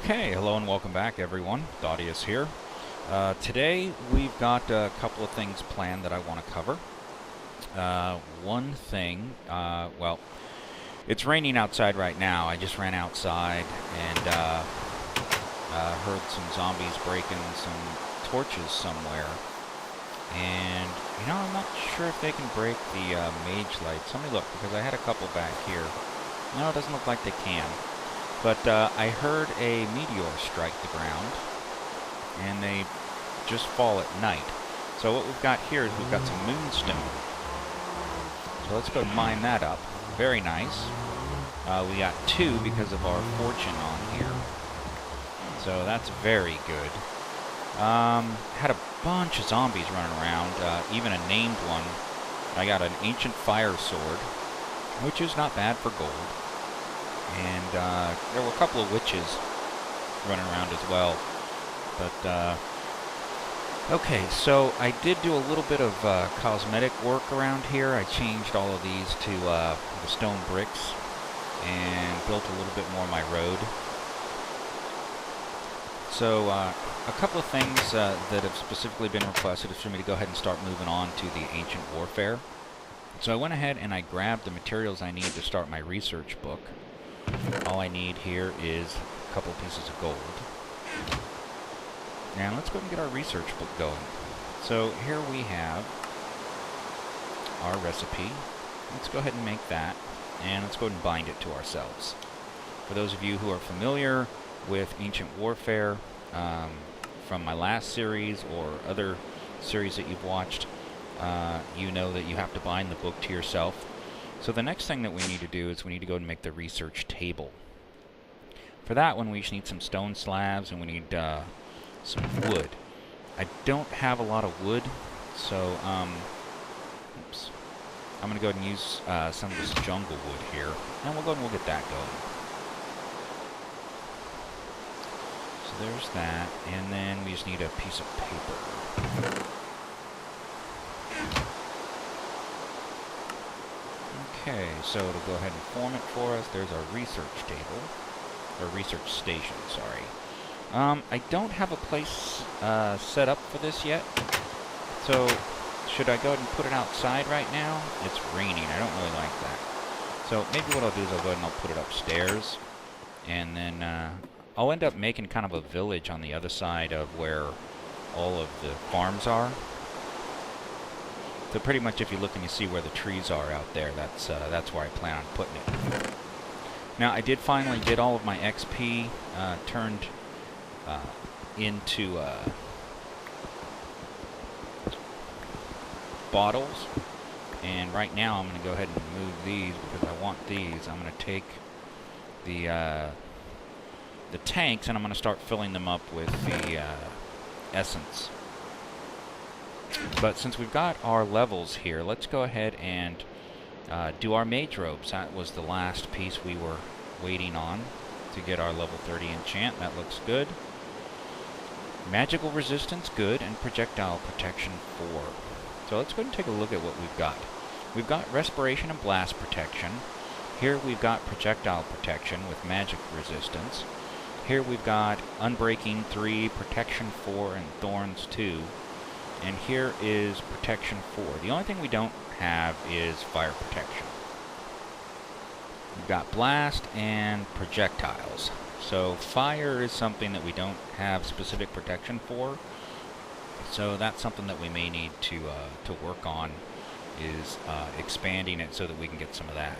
Okay, hello and welcome back everyone. Thaddeus here. Today we've got a couple of things planned that I want to cover. One thing, well, it's raining outside right now. I just ran outside and heard some zombies breaking some torches somewhere. And, you know, I'm not sure if they can break the mage lights. Let me look, because I had a couple back here. No, it doesn't look like they can. But I heard a meteor strike the ground, and they just fall at night. So what we've got here is we've got some moonstone. So let's go mine that up. Very nice. We got 2 because of our fortune on here. So that's very good. Had a bunch of zombies running around, even a named one. I got an ancient fire sword, which is not bad for gold. And there were a couple of witches running around as well. But, okay, so I did do a little bit of cosmetic work around here. I changed all of these to the stone bricks and built a little bit more of my road. So a couple of things that have specifically been requested is for me to go ahead and start moving on to the ancient warfare. So I went ahead and I grabbed the materials I need to start my research book. All I need here is a couple of pieces of gold. Now let's go and get our research book going. So here we have our recipe. Let's go ahead and make that, and let's go ahead and bind it to ourselves. For those of you who are familiar with Ancient Warfare from my last series or other series that you've watched, you know that you have to bind the book to yourself. So the next thing that we need to do is we need to go and make the research table. For that one, we just need some stone slabs and we need some wood. I don't have a lot of wood, so oops. I'm going to go ahead and use some of this jungle wood here, and we'll go ahead and we'll get that going. So there's that, and then we just need a piece of paper. Okay, so it'll go ahead and form it for us. There's our research table, or research station, sorry. I don't have a place set up for this yet, so should I go ahead and put it outside right now? It's raining, I don't really like that. So maybe what I'll do is I'll go ahead and I'll put it upstairs, and then I'll end up making kind of a village on the other side of where all of the farms are. So pretty much if you look and you see where the trees are out there, that's where I plan on putting it. Now I did finally get all of my XP turned into bottles, and right now I'm going to go ahead and move these because I want these. I'm going to take the tanks and I'm going to start filling them up with the essence. But since we've got our levels here, let's go ahead and do our mage robes. That was the last piece we were waiting on to get our level 30 enchant. That looks good. Magical resistance, good, and projectile protection, 4. So let's go ahead and take a look at what we've got. We've got respiration and blast protection. Here we've got projectile protection with magic resistance. Here we've got unbreaking 3, protection 4, and thorns 2. And here is protection 4. The only thing we don't have is fire protection. We've got blast and projectiles. So fire is something that we don't have specific protection for. So that's something that we may need to work on, is expanding it so that we can get some of that.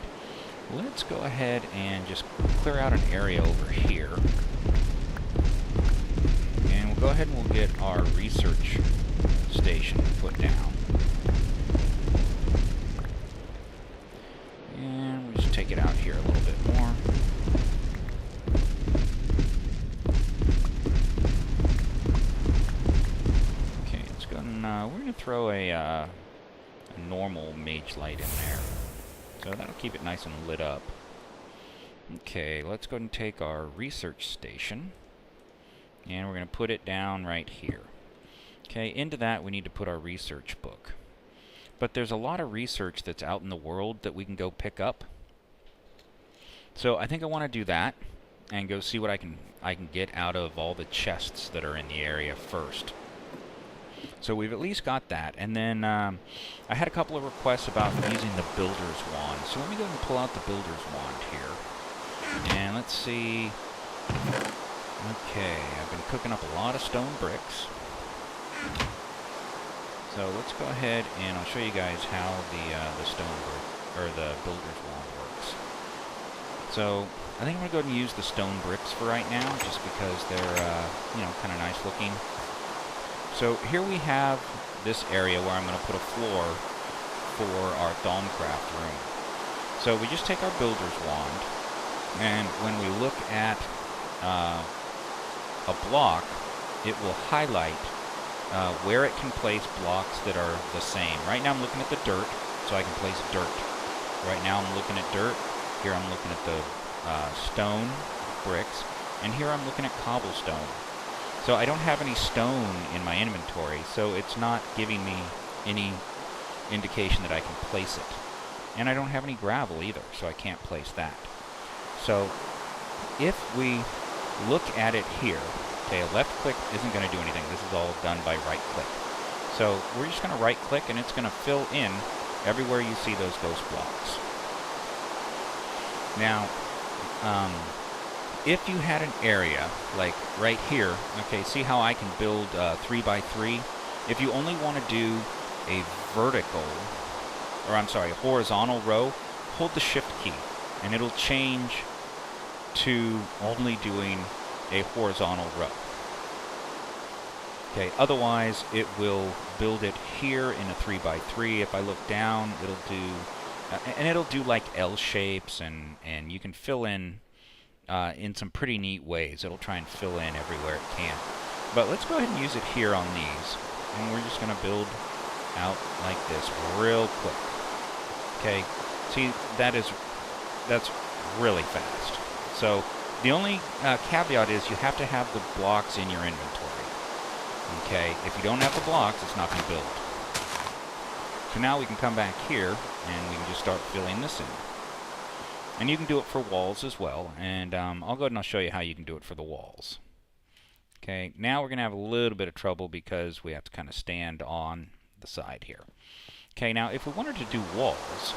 Let's go ahead and just clear out an area over here. And we'll go ahead and we'll get our research station put down. And we'll just take it out here a little bit more. Okay, let's go and we're going to throw a normal mage light in there. So that'll keep it nice and lit up. Okay, let's go ahead and take our research station and we're going to put it down right here. Okay, into that we need to put our research book. But there's a lot of research that's out in the world that we can go pick up. So I think I want to do that. and go see what I can get out of all the chests that are in the area first. So we've at least got that, and then I had a couple of requests about using the Builder's Wand. So let me go ahead and pull out the Builder's Wand here, and let's see. Okay, I've been cooking up a lot of stone bricks. So let's go ahead and I'll show you guys how the stone brick or the Builder's Wand works. So I think I'm gonna go ahead and use the stone bricks for right now, just because they're you know, kind of nice looking. So here we have this area where I'm going to put a floor for our Thaumcraft room. So we just take our Builder's Wand, and when we look at a block, it will highlight where it can place blocks that are the same. Right now I'm looking at the dirt, so I can place dirt. Right now I'm looking at dirt. Here I'm looking at the stone bricks, and here I'm looking at cobblestone. So I don't have any stone in my inventory, so it's not giving me any indication that I can place it. And I don't have any gravel either, so I can't place that. So if we look at it here, okay, a left click isn't going to do anything. This is all done by right click. So we're just going to right click, and it's going to fill in everywhere you see those ghost blocks. Now, if you had an area like right here, okay, see how I can build 3x3? If you only want to do a vertical, or I'm sorry, horizontal row, hold the shift key and it'll change to only doing a horizontal row. Okay, otherwise it will build it here in a 3x3. If I look down, it'll do, and it'll do like L shapes, and you can fill in some pretty neat ways. It'll try and fill in everywhere it can. But let's go ahead and use it here on these. And we're just going to build out like this real quick. Okay, see, that's really fast. So the only caveat is you have to have the blocks in your inventory. Okay, if you don't have the blocks, it's not going to build. So now we can come back here and we can just start filling this in. And you can do it for walls as well, and I'll go ahead and I'll show you how you can do it for the walls. Okay, now we're going to have a little bit of trouble because we have to kind of stand on the side here. Okay, now if we wanted to do walls,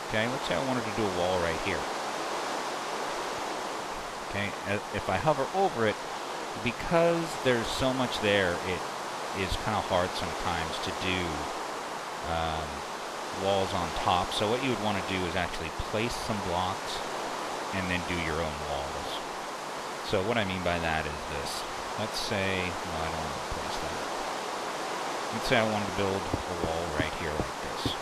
okay, let's say I wanted to do a wall right here. Okay, if I hover over it, because there's so much there, it is kind of hard sometimes to do walls on top. So what you would want to do is actually place some blocks and then do your own walls. So what I mean by that is this. Let's say, well, I don't want to place that. Let's say I wanted to build a wall right here like this.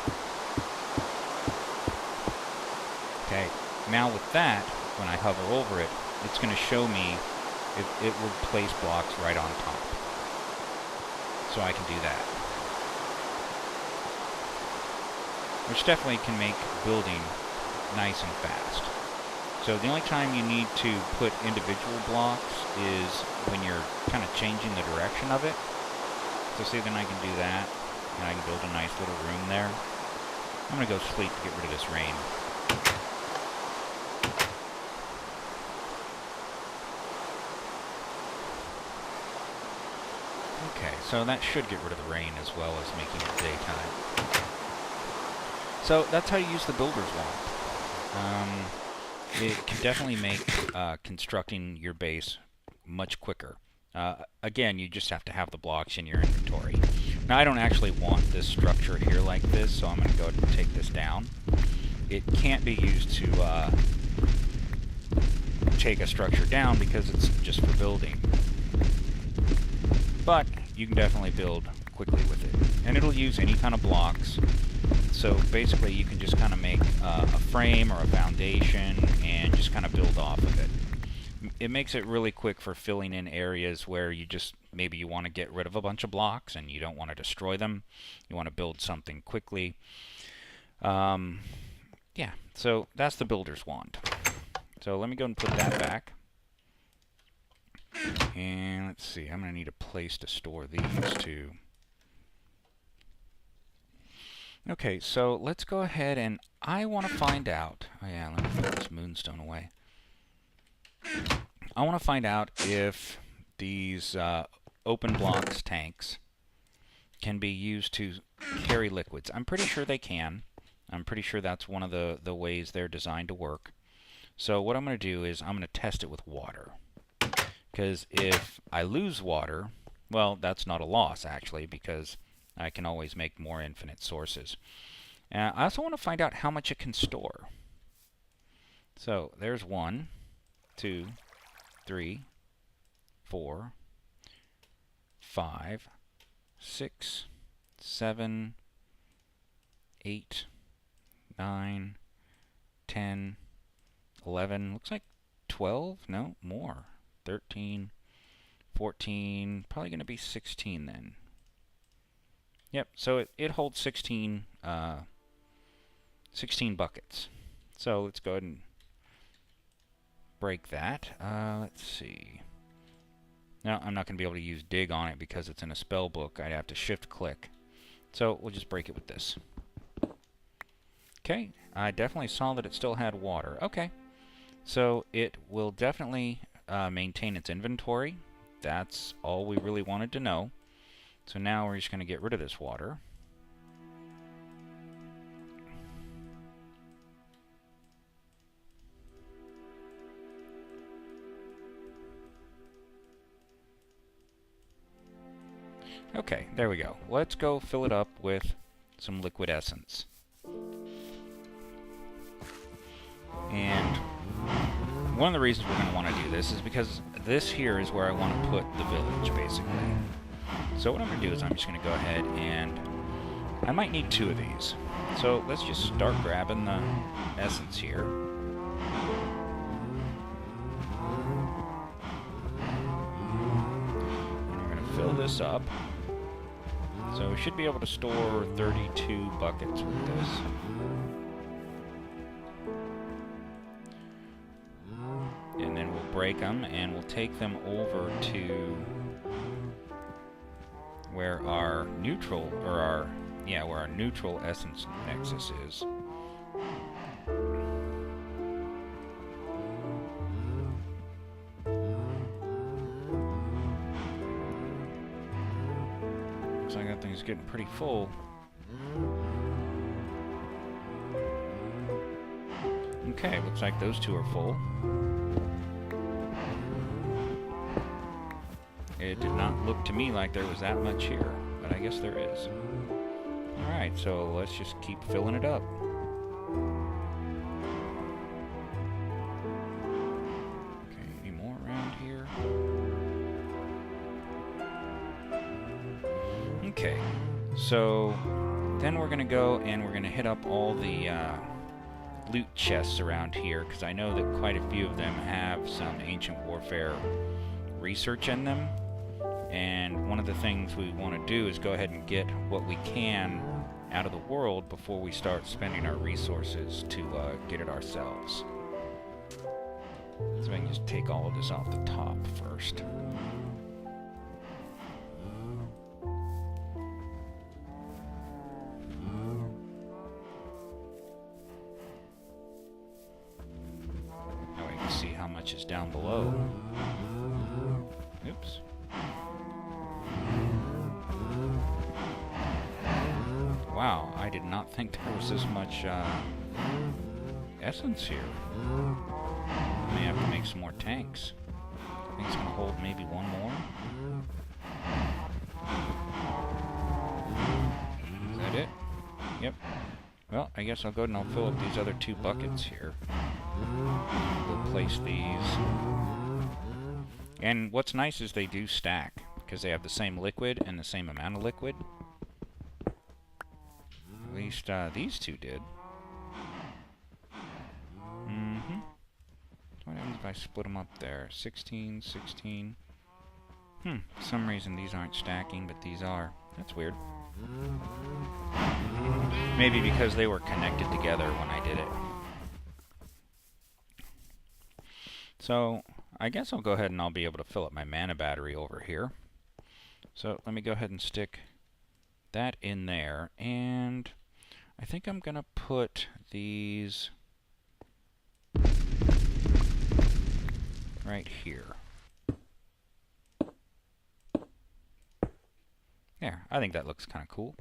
Okay, now with that, when I hover over it, it's going to show me if it will place blocks right on top. So I can do that. Which definitely can make building nice and fast. So the only time you need to put individual blocks is when you're kind of changing the direction of it. So see, then I can do that, and I can build a nice little room there. I'm going to go sleep to get rid of this rain. Okay, so that should get rid of the rain as well as making it daytime. So that's how you use the Builder's Wand. It can definitely make constructing your base much quicker. Again, you just have to have the blocks in your inventory. Now, I don't actually want this structure here like this, so I'm going to go ahead and take this down. It can't be used to take a structure down because it's just for building. But you can definitely build quickly with it. And it'll use any kind of blocks. So basically you can just kind of make a frame or a foundation and just kind of build off of it. It makes it really quick for filling in areas where you just, maybe you want to get rid of a bunch of blocks and you don't want to destroy them. You want to build something quickly. Yeah, so that's the Builder's Wand. So let me go and put that back. And let's see, I'm going to need a place to store these too. Okay, so let's go ahead and I want to find out. Oh yeah, let me put this moonstone away. I want to find out if these open blocks tanks can be used to carry liquids. I'm pretty sure they can. I'm pretty sure that's one of the ways they're designed to work. So what I'm going to do is I'm going to test it with water. Because if I lose water, well, that's not a loss, actually, because I can always make more infinite sources. I also want to find out how much it can store. So there's 1, 2, 3, 4, 5, 6, 7, 8, 9, 10, 11, looks like 12, no, more, 13, 14, probably going to be 16 then. Yep, so it holds 16, 16 buckets. So let's go ahead and break that. Let's see. Now, I'm not going to be able to use dig on it because it's in a spell book. I'd have to shift click. So we'll just break it with this. Okay, I definitely saw that it still had water. Okay, so it will definitely maintain its inventory. That's all we really wanted to know. So now we're just going to get rid of this water. Okay, there we go. Let's go fill it up with some liquid essence. And one of the reasons we're going to want to do this is because this here is where I want to put the village, basically. So what I'm going to do is I'm just going to go ahead and I might need 2 of these. So let's just start grabbing the essence here. And we're going to fill this up. So we should be able to store 32 buckets with this. And then we'll break them and we'll take them over to where our neutral, or where our neutral essence nexus is. Looks like that thing's getting pretty full. Okay, looks like those 2 are full. It did not look to me like there was that much here, but I guess there is. Alright, so let's just keep filling it up. Okay, any more around here? Okay, so then we're going to go and we're going to hit up all the loot chests around here, because I know that quite a few of them have some Ancient Warfare research in them. And one of the things we want to do is go ahead and get what we can out of the world before we start spending our resources to get it ourselves. So I can just take all of this off the top first. Now we can see how much is down below. Oops. Wow, I did not think there was this much essence here. I may have to make some more tanks. I think it's going to hold maybe one more. Is that it? Yep. Well, I guess I'll go and I'll fill up these other 2 buckets here. We'll place these. And what's nice is they do stack, because they have the same liquid and the same amount of liquid. At least these 2 did. What happens if I split them up there? 16, 16. For some reason these aren't stacking, but these are. That's weird. Maybe because they were connected together when I did it. So I guess I'll go ahead and I'll be able to fill up my mana battery over here. So let me go ahead and stick that in there, and I think I'm gonna put these right here. There, I think that looks kind of cool.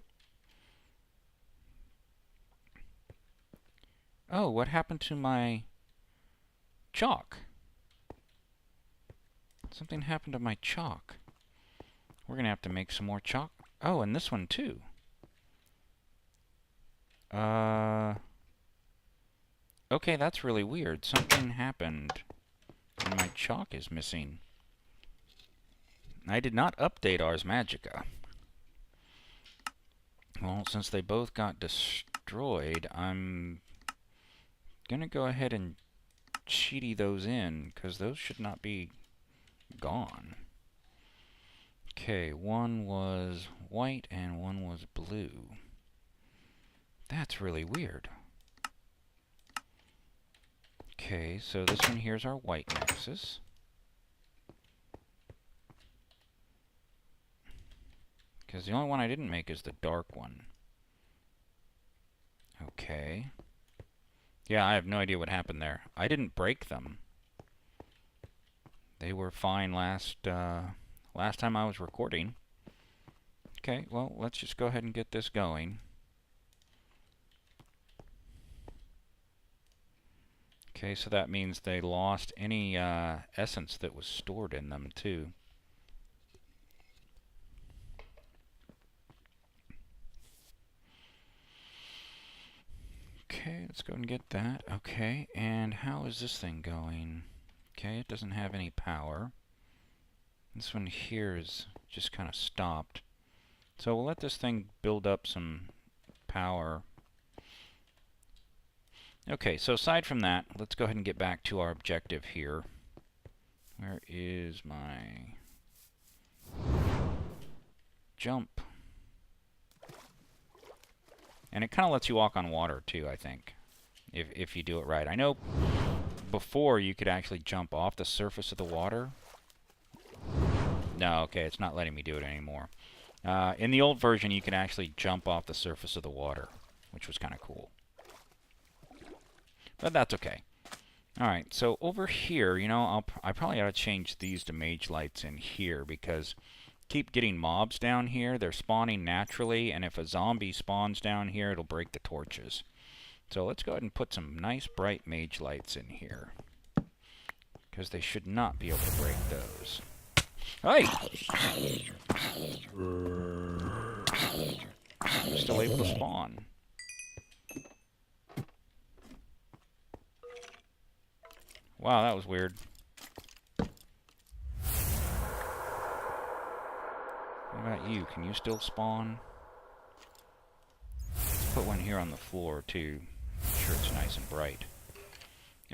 Oh, what happened to my chalk? Something happened to my chalk. We're going to have to make some more chalk. Oh, and this one too. Okay, that's really weird. Something happened and my chalk is missing. I did not update Ars Magica. Well, since they both got destroyed, I'm gonna go ahead and cheaty those in, because those should not be gone. Okay, one was white and one was blue. That's really weird. Okay, so this one here is our white nexus. Because the only one I didn't make is the dark one. Okay. Yeah, I have no idea what happened there. I didn't break them. They were fine last time I was recording. Okay, well, let's just go ahead and get this going. Okay, so that means they lost any essence that was stored in them, too. Okay, let's go and get that. Okay, and how is this thing going? Okay, it doesn't have any power. This one here is just kind of stopped. So we'll let this thing build up some power. Okay, so aside from that, let's go ahead and get back to our objective here. Where is my jump? And it kind of lets you walk on water too, I think, if you do it right. I know before you could actually jump off the surface of the water. No, okay, it's not letting me do it anymore. In the old version, you could actually jump off the surface of the water, which was kind of cool. But that's okay. Alright, so over here, you know, I probably ought to change these to mage lights in here, because keep getting mobs down here. They're spawning naturally, and if a zombie spawns down here, it'll break the torches. So let's go ahead and put some nice bright mage lights in here, because they should not be able to break those. Hey! They're still able to spawn. Wow, that was weird. What about you? Can you still spawn? Let's put one here on the floor, too. Make sure it's nice and bright.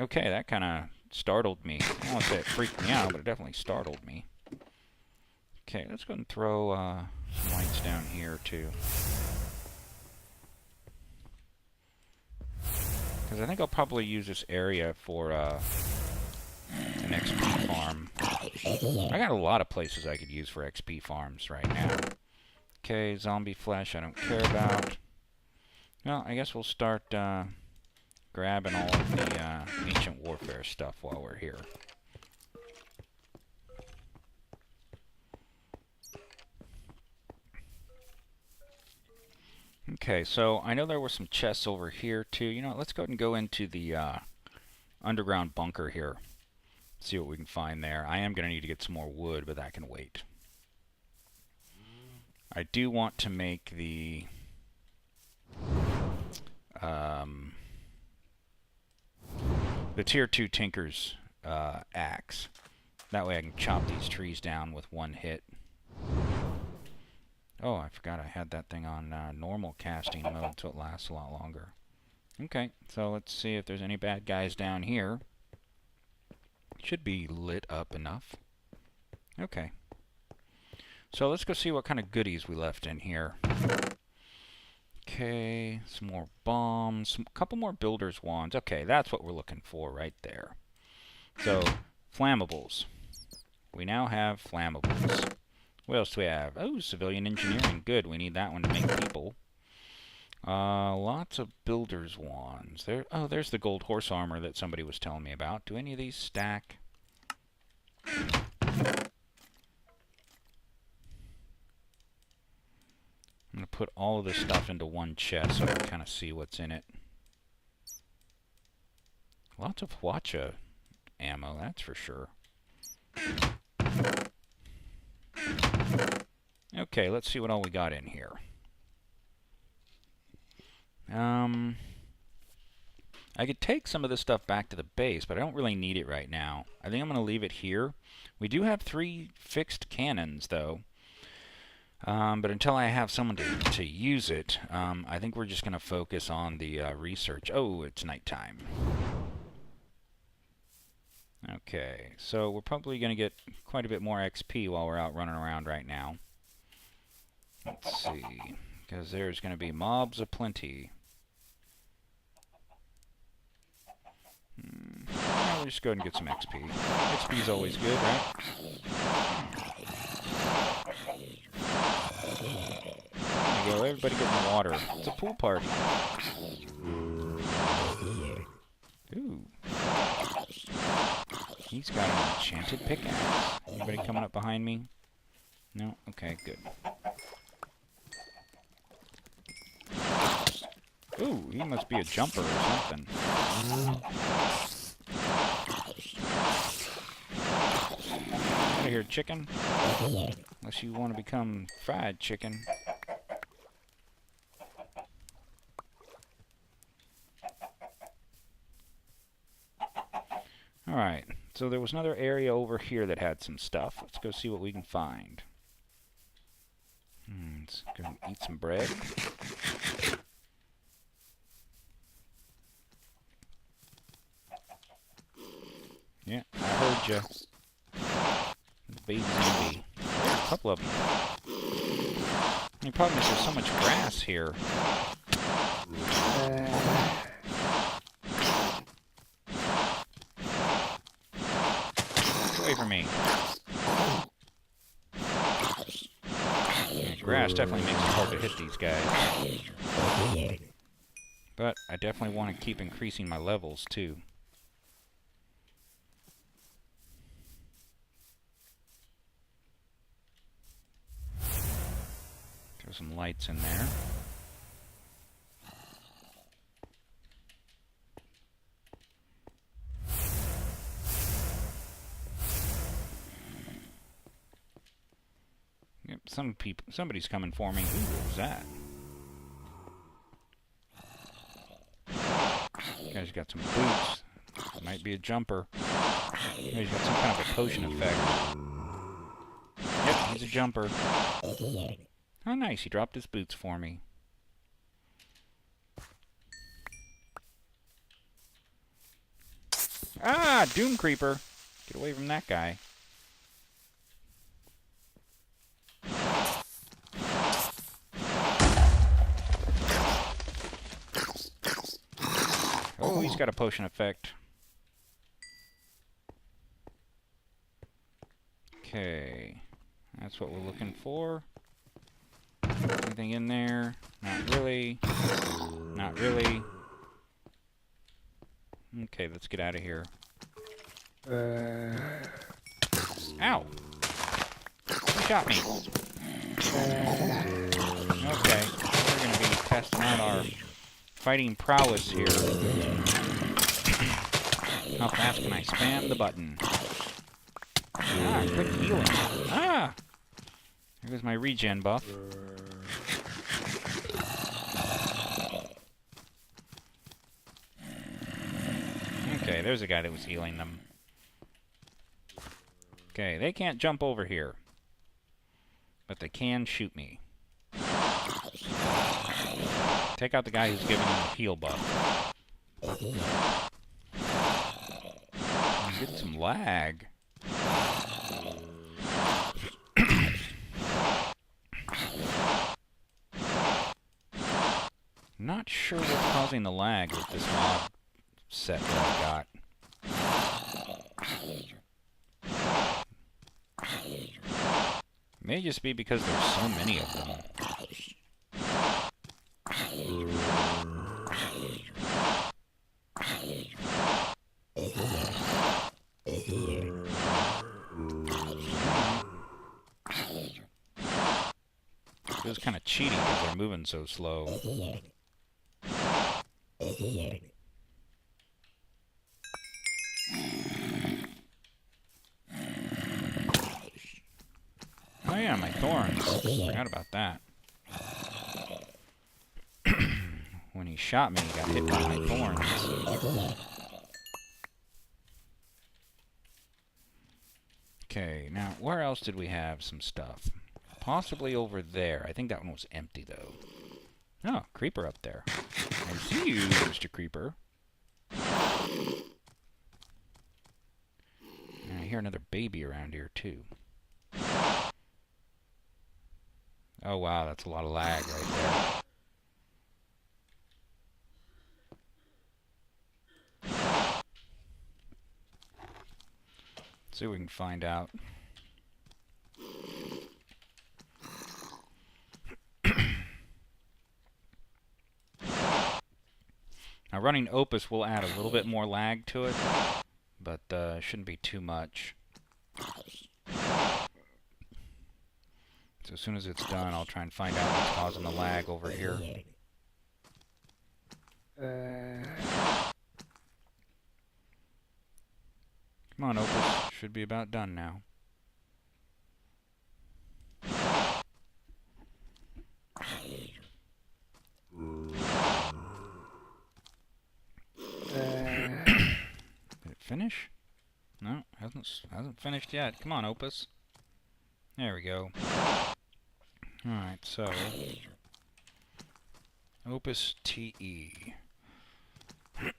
Okay, that kind of startled me. I don't want to say it freaked me out, but it definitely startled me. Okay, let's go and throw some lights down here, too. Because I think I'll probably use this area for an XP farm. I got a lot of places I could use for XP farms right now. Okay, zombie flesh I don't care about. Well, I guess we'll start grabbing all of the ancient warfare stuff while we're here. Okay, so I know there were some chests over here too. You know, let's go ahead and go into the underground bunker here. See what we can find there. I am going to need to get some more wood, but that can wait. I do want to make the tier 2 Tinker's axe. That way I can chop these trees down with one hit. Oh, I forgot I had that thing on normal casting mode, so it lasts a lot longer. Okay, so let's see if there's any bad guys down here. Should be lit up enough. Okay. So let's go see what kind of goodies we left in here. Okay, some more bombs, a couple more builder's wands. Okay, that's what we're looking for right there. So, flammables. We now have flammables. What else do we have? Oh, civilian engineering. Good, we need that one to make people. Lots of builder's wands. Oh, there's the gold horse armor that somebody was telling me about. Do any of these stack? I'm going to put all of this stuff into one chest so I can kind of see what's in it. Lots of Hwacha ammo, that's for sure. Okay, let's see what all we got in here. I could take some of this stuff back to the base, but I don't really need it right now. I think I'm going to leave it here. We do have 3 fixed cannons, though. But until I have someone to use it, I think we're just going to focus on the research. Oh, it's nighttime. Okay, so we're probably going to get quite a bit more XP while we're out running around right now. Let's see, because there's going to be mobs aplenty. Yeah, we'll just go ahead and get some XP. XP is always good, right? There you go, everybody get in the water. It's a pool party. Ooh. He's got an enchanted pickaxe. Anybody coming up behind me? No? Okay, good. Ooh, he must be a jumper or something. Out of here, chicken. Unless you want to become fried chicken. Alright, so there was another area over here that had some stuff. Let's go see what we can find. Let's go eat some bread. Yeah, I heard ya. Baby zombie. There's a couple of them. The problem is there's so much grass here. Get away from me. Yeah, grass definitely makes it hard to hit these guys. But I definitely want to keep increasing my levels too. Throw some lights in there. Yep, somebody's coming for me. Ooh, what was that? Guy's got some boots. Might be a jumper. He's got some kind of a potion effect. Yep, he's a jumper. Oh, nice. He dropped his boots for me. Ah, Doom Creeper. Get away from that guy. Oh, he's got a potion effect. Okay. That's what we're looking for. Anything in there? Not really. Not really. Okay, let's get out of here. Ow! Who shot me? Okay, we're going to be testing out our fighting prowess here. How fast can I spam the button? Ah, quick healing. Ah! There goes my regen buff. Okay, there's a guy that was healing them. Okay, they can't jump over here. But they can shoot me. Take out the guy who's giving them the heal buff. I'm getting some lag. Not sure what's causing the lag with this mod set that I got. May just be because there's so many of them. It was kind of cheating because they're moving so slow. Oh yeah, my thorns. Forgot about that. When he shot me, he got hit by my thorns. Okay, now where else did we have some stuff? Possibly over there. I think that one was empty though. Oh, creeper up there. I see you, Mr. Creeper. And I hear another baby around here too. Oh wow, that's a lot of lag right there. See if we can find out. Now running Opus will add a little bit more lag to it, but shouldn't be too much. So as soon as it's done, I'll try and find out what's causing the lag over here. Come on, Opus. Should be about done now. Did it finish? No, hasn't finished yet. Come on, Opus. There we go. Alright, so Opus TE.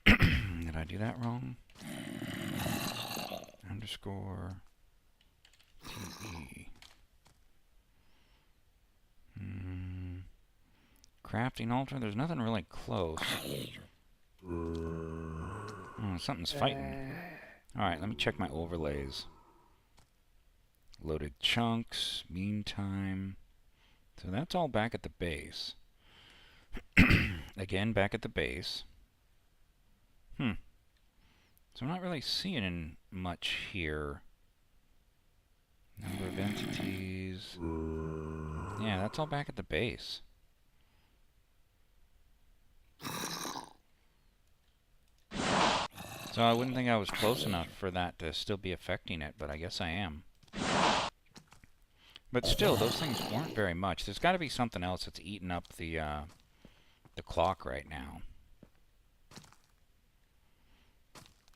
Did I do that wrong? Underscore TE. Crafting altar. There's nothing really close. Oh, something's fighting. Alright, let me check my overlays. Loaded chunks, meantime. So that's all back at the base. Again, back at the base. So I'm not really seeing much here. Number of entities. Yeah, that's all back at the base. So I wouldn't think I was close enough for that to still be affecting it, but I guess I am. But still, those things weren't very much. There's got to be something else that's eating up the clock right now.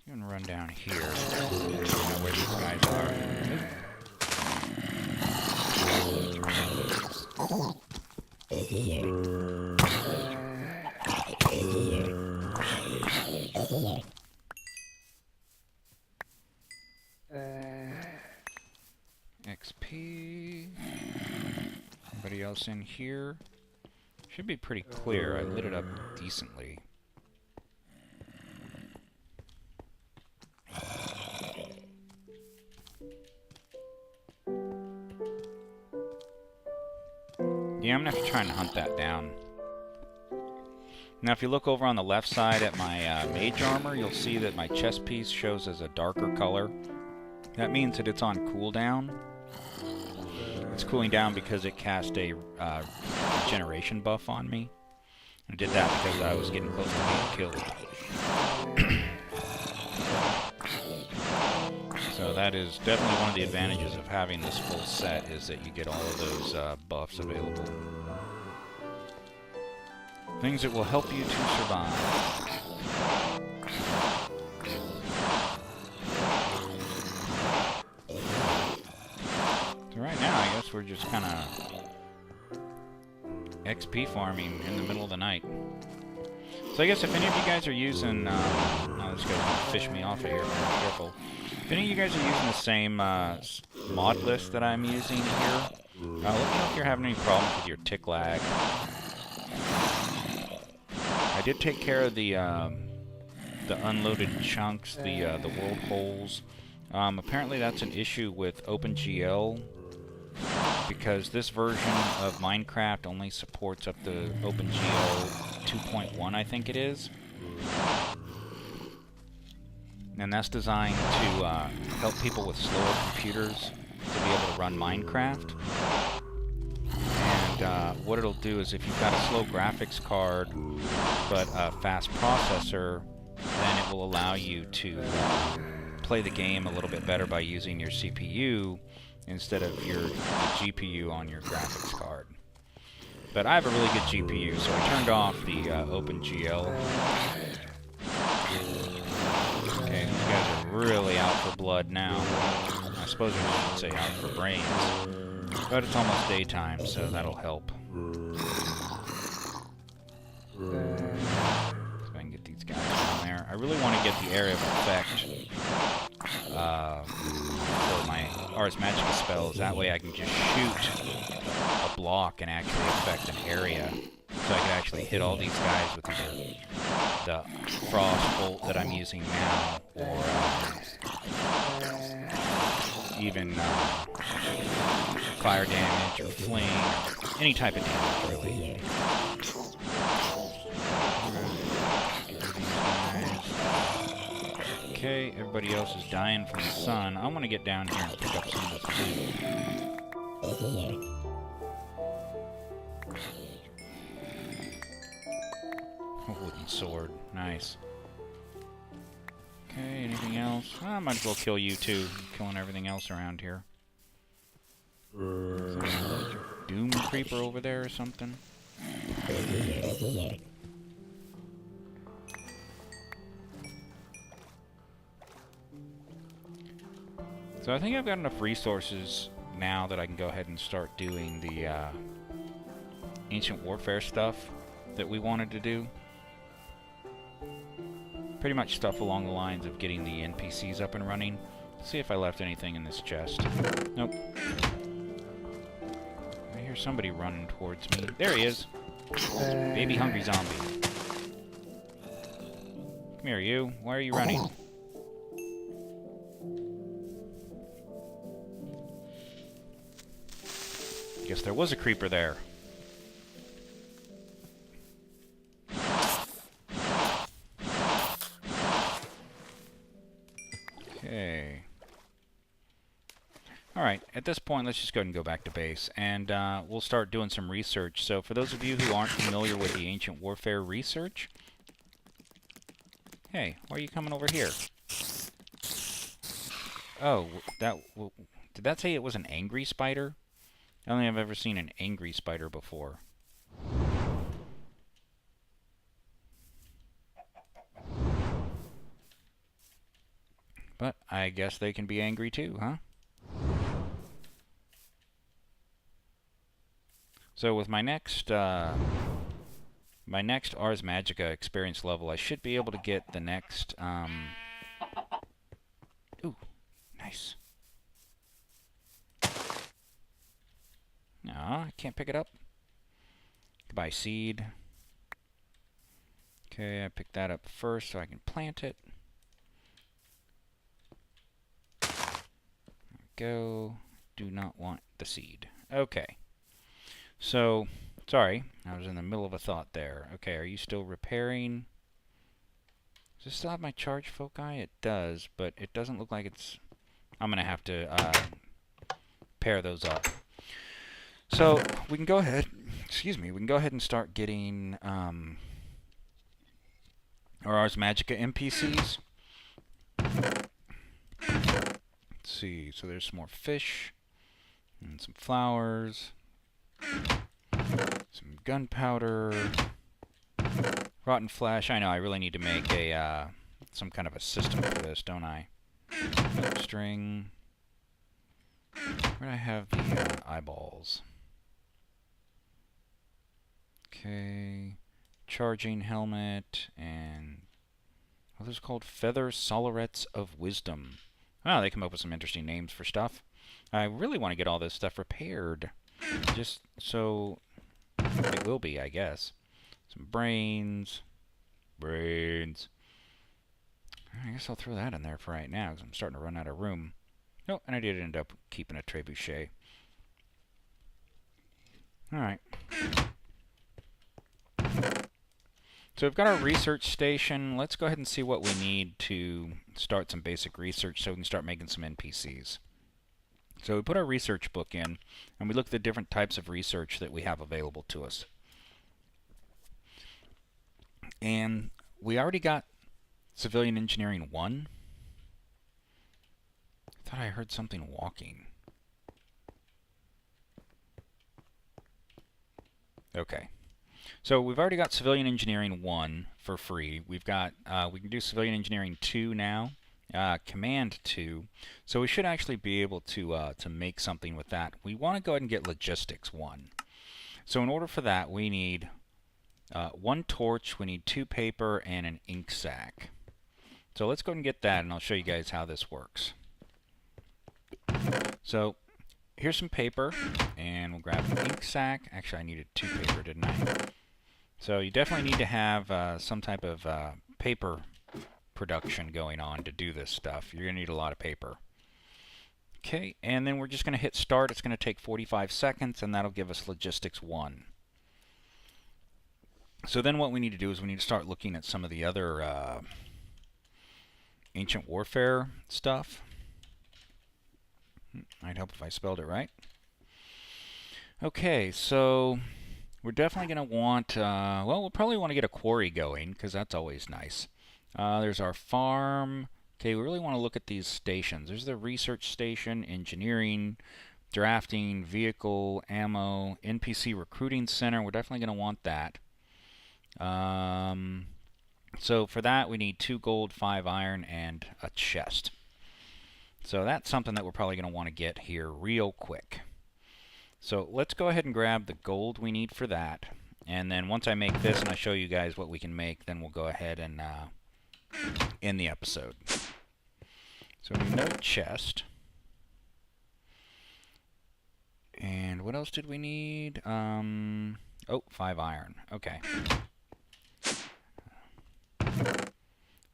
I'm gonna run down here. You know where these guys XP. Anybody else in here? Should be pretty clear. I lit it up decently. Yeah, I'm gonna have to try and hunt that down. Now, if you look over on the left side at my mage armor, you'll see that my chest piece shows as a darker color. That means that it's on cooldown. It's cooling down because it cast a regeneration buff on me. I did that because I was getting close to being killed. So that is definitely one of the advantages of having this full set, is that you get all of those buffs available. Things that will help you to survive. So right now, I guess we're just kind of XP farming in the middle of the night. So I guess if any of you guys are using... oh, this guy's going to fish me off of here. Be careful. If any of you guys are using the same mod list that I'm using here, let me know if you're having any problems with your tick lag. I did take care of the unloaded chunks, the world holes. Apparently that's an issue with OpenGL, because this version of Minecraft only supports up to OpenGL 2.1, I think it is. And that's designed to help people with slower computers to be able to run Minecraft. what it'll do is if you've got a slow graphics card but a fast processor, then it will allow you to play the game a little bit better by using your CPU instead of the GPU on your graphics card. But I have a really good GPU, so I turned off the OpenGL. Okay, you guys are really out for blood now. I suppose I should say out for brains. But it's almost daytime, so that'll help. So I can get these guys down there. I really want to get the area of effect for my Ars Magica spells. That way I can just shoot a block and actually affect an area. So I can actually hit all these guys with either the Frost Bolt that I'm using now, or even fire damage or fling, any type of damage, really. Okay, everybody else is dying from the sun. I want to get down here and pick up some of this food. A wooden sword. Nice. Okay, anything else? I might as well kill you too. I'm killing everything else around here. Doom Creeper over there or something? So I think I've got enough resources now that I can go ahead and start doing the Ancient Warfare stuff that we wanted to do. Pretty much stuff along the lines of getting the NPCs up and running. Let's see if I left anything in this chest. Nope. I hear somebody running towards me. There he is! Baby hungry zombie. Come here, you. Why are you running? Guess there was a creeper there. Okay. Alright, at this point, let's just go ahead and go back to base, and we'll start doing some research. So for those of you who aren't familiar with the Ancient Warfare research... Hey, why are you coming over here? Oh, did that say it was an angry spider? I don't think I've ever seen an angry spider before. But I guess they can be angry too, huh? So with my next Ars Magica experience level, I should be able to get the next ooh, nice. No, I can't pick it up. Goodbye, seed. Okay, I picked that up first so I can plant it. There we go. Do not want the seed. Okay. So, sorry, I was in the middle of a thought there. Okay, are you still repairing? Does this still have my charge foci? It does, but it doesn't look like it's... I'm going to have to pair those up. So, we can go ahead, excuse me, we can go ahead and start getting our Ars Magica NPCs. Let's see, so there's some more fish, and some flowers, some gunpowder, rotten flesh. I know, I really need to make a, some kind of a system for this, don't I? String. Where do I have the eyeballs? Okay, charging helmet, and what are those called? Feather Solarets of Wisdom. Wow, they come up with some interesting names for stuff. I really want to get all this stuff repaired, just so it will be, I guess. Some brains. I guess I'll throw that in there for right now, because I'm starting to run out of room. Oh, and I did end up keeping a trebuchet. Alright. So we've got our research station. Let's go ahead and see what we need to start some basic research so we can start making some NPCs. So we put our research book in, and we look at the different types of research that we have available to us. And we already got Civilian Engineering 1. I thought I heard something walking. Okay. So we've already got Civilian Engineering 1 for free. We've got, we can do Civilian Engineering 2 now, Command 2. So we should actually be able to make something with that. We want to go ahead and get Logistics 1. So in order for that, we need 1 torch, we need 2 paper, and an ink sac. So let's go ahead and get that, and I'll show you guys how this works. So here's some paper, and we'll grab an ink sac. Actually, I needed 2 paper, didn't I? So you definitely need to have some type of paper production going on to do this stuff. You're going to need a lot of paper. Okay, and then we're just going to hit start. It's going to take 45 seconds, and that'll give us Logistics 1. So then what we need to do is we need to start looking at some of the other ancient warfare stuff. I'd help if I spelled it right. Okay, so we're definitely going to want, well, we'll probably want to get a quarry going, because that's always nice. There's our farm. Okay, we really want to look at these stations. There's the research station, engineering, drafting, vehicle, ammo, NPC recruiting center. We're definitely going to want that. So for that, we need 2 gold, 5 iron, and a chest. So that's something that we're probably going to want to get here real quick. So let's go ahead and grab the gold we need for that. And then once I make this and I show you guys what we can make, then we'll go ahead and end the episode. So we need no chest. And what else did we need? Oh, 5 iron. Okay.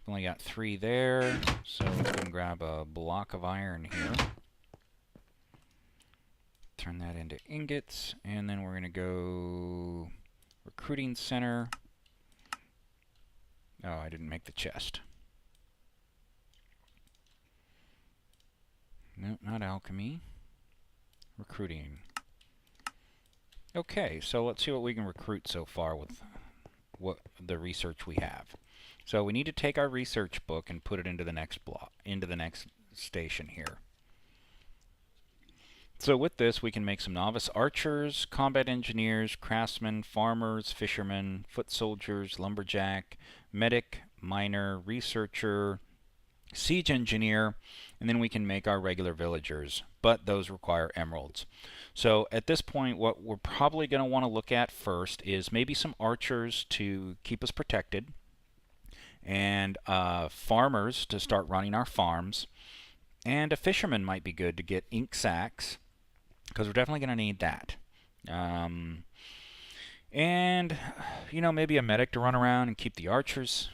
Only got 3 there, so let's go and grab a block of iron here. Turn that into ingots, and then we're going to go recruiting center. Oh, I didn't make the chest. No, not alchemy. Recruiting. Okay, so let's see what we can recruit so far with what the research we have. So we need to take our research book and put it into the next block, into the next station here. So with this, we can make some novice archers, combat engineers, craftsmen, farmers, fishermen, foot soldiers, lumberjack, medic, miner, researcher, siege engineer, and then we can make our regular villagers, but those require emeralds. So at this point, what we're probably going to want to look at first is maybe some archers to keep us protected, and farmers to start running our farms, and a fisherman might be good to get ink sacks, because we're definitely going to need that. And, you know, maybe a medic to run around and keep the archers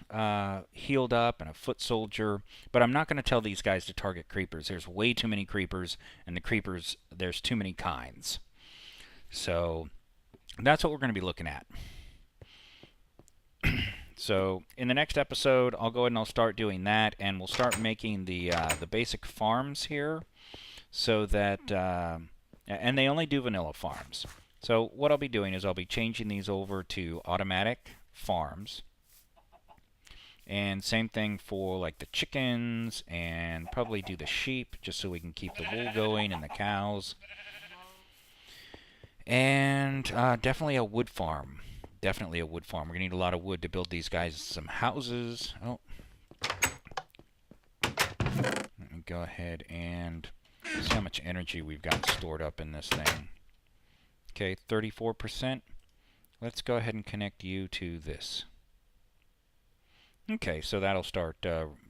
healed up, and a foot soldier. But I'm not going to tell these guys to target creepers. There's way too many creepers, and the creepers, there's too many kinds. So that's what we're going to be looking at. So in the next episode, I'll go ahead and I'll start doing that, and we'll start making the basic farms here, so that and they only do vanilla farms. So what I'll be doing is I'll be changing these over to automatic farms, and same thing for like the chickens, and probably do the sheep just so we can keep the wool going, and the cows, and definitely a wood farm. Definitely a wood farm. We're going to need a lot of wood to build these guys some houses. Oh. Let me go ahead and see how much energy we've got stored up in this thing. Okay, 34%. Let's go ahead and connect you to this. Okay, so that'll start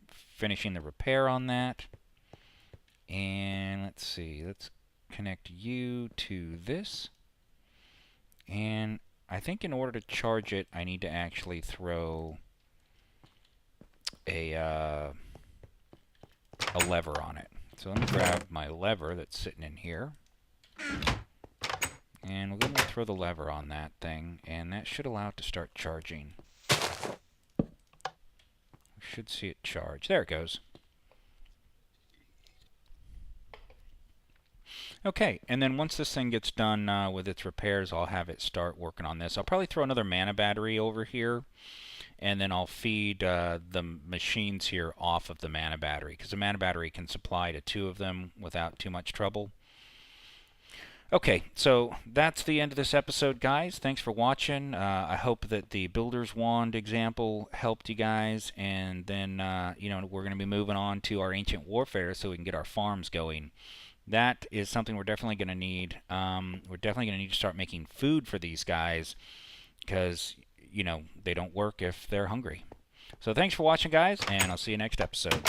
finishing the repair on that. And let's see, let's connect you to this. And I think in order to charge it, I need to actually throw a lever on it. So let me grab my lever that's sitting in here. And we're going to throw the lever on that thing, and that should allow it to start charging. We should see it charge. There it goes. Okay, and then once this thing gets done with its repairs, I'll have it start working on this. I'll probably throw another mana battery over here, and then I'll feed the machines here off of the mana battery, because the mana battery can supply to 2 of them without too much trouble. Okay, so that's the end of this episode, guys. Thanks for watching. I hope that the Builder's Wand example helped you guys, and then, we're going to be moving on to our Ancient Warfare so we can get our farms going. That is something we're definitely going to need. We're definitely going to need to start making food for these guys because, they don't work if they're hungry. So thanks for watching, guys, and I'll see you next episode.